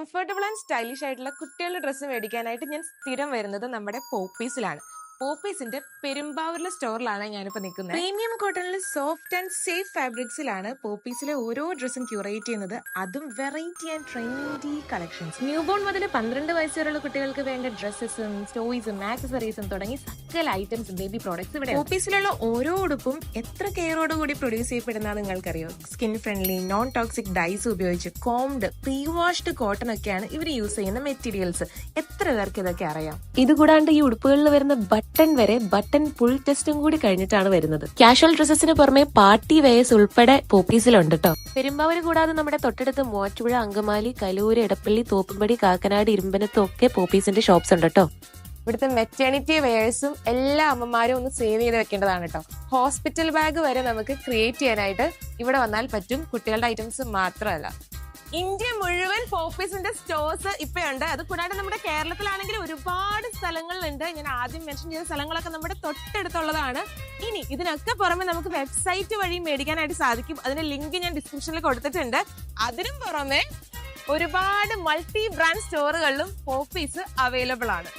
Comfortable and stylish ആയിട്ടുള്ള കുട്ടികളുടെ dress മേടിക്കാനായിട്ട് ഞാൻ സ്ഥിരം വരുന്നത് നമ്മുടെ പോപ്പീസിലാണ്. പോപ്പീസിന്റെ പെരുമ്പാവൂരിലെ സ്റ്റോറിലാണ് ഞാനിപ്പോ നിൽക്കുന്നത്. പ്രീമിയം കോട്ടണിൽ സോഫ്റ്റ് ആൻഡ് സേഫ് ഫാബ്രിക്സിലാണ് പോപ്പീസിലെ ഓരോ ഡ്രസ്സും ക്യൂറേറ്റ് ചെയ്യുന്നത്, അതും variety and trendy collections. New born മുതൽ 12 വയസ്സ് വരെയുള്ള കുട്ടികൾക്ക് വേണ്ട ഡ്രസ്സസും ടോയ്സും ആക്സസറീസും തുടങ്ങി സകല ഐറ്റംസ് ബേബി പ്രോഡക്ട്സ് ഇവിടെ. പോപ്പീസിലുള്ള ഓരോ ഉടുപ്പും എത്ര കെയറോട് കൂടി പ്രൊഡ്യൂസ് ചെയ്യപ്പെടുന്ന നിങ്ങൾക്കറിയോ? Skin friendly non toxic dyes ഉപയോഗിച്ച് കോംഡ് പ്രീ വാഷ്ഡ് കോട്ടൺ ഒക്കെയാണ് ഇവർ യൂസ് ചെയ്യുന്ന മെറ്റീരിയൽസ്. എത്ര പേർക്ക് ഇതൊക്കെ അറിയാം? ഇതുകൂടാണ്ട് ഈ ഉടുപ്പുകളിൽ വരുന്ന ബട്ടൺ വരെ ബട്ടൺ ഫുൾ ടെസ്റ്റും കൂടി കഴിഞ്ഞിട്ടാണ് വരുന്നത്. കാഷ്വൽ ഡ്രസ്സസിന് പുറമെ പാർട്ടി വെയർസ് ഉൾപ്പെടെ പോപ്പീസിലുണ്ട് കേട്ടോ. പെരുമ്പാവൂർ കൂടാതെ നമ്മുടെ തൊട്ടടുത്ത് മൂവാറ്റുപുഴ, അങ്കമാലി, കലൂര്, എടപ്പള്ളി, തോപ്പുംപടി, കാക്കനാട്, ഇരുമ്പനത്തും ഒക്കെ പോപ്പീസിന്റെ ഷോപ്സ് ഉണ്ട് കേട്ടോ. ഇവിടുത്തെ മെറ്റേണിറ്റി വെയേഴ്സും എല്ലാ അമ്മമാരും ഒന്ന് സേവ് ചെയ്ത് വെക്കേണ്ടതാണ് കേട്ടോ. ഹോസ്പിറ്റൽ ബാഗ് വരെ നമുക്ക് ക്രിയേറ്റ് ചെയ്യാനായിട്ട് ഇവിടെ വന്നാൽ പറ്റും, കുട്ടികളുടെ ഐറ്റംസ് മാത്രമല്ല. ഇന്ത്യ മുഴുവൻ പോപ്പീസിന്റെ സ്റ്റോഴ്സ് ഇപ്പൊ ഉണ്ട്. അത് കൂടാതെ നമ്മുടെ കേരളത്തിലാണെങ്കിൽ ഒരുപാട് സ്ഥലങ്ങളിലുണ്ട്. ഞാൻ ആദ്യം മെൻഷൻ ചെയ്ത സ്ഥലങ്ങളൊക്കെ നമ്മുടെ തൊട്ടടുത്തുള്ളതാണ്. ഇനി ഇതിനൊക്കെ പുറമെ നമുക്ക് വെബ്സൈറ്റ് വഴി മേടിക്കാനായിട്ട് സാധിക്കും. അതിന്റെ ലിങ്ക് ഞാൻ ഡിസ്ക്രിപ്ഷനിൽ കൊടുത്തിട്ടുണ്ട്. അതിനും പുറമെ ഒരുപാട് മൾട്ടി ബ്രാൻഡ് സ്റ്റോറുകളിലും പോപ്പീസ് അവൈലബിൾ ആണ്.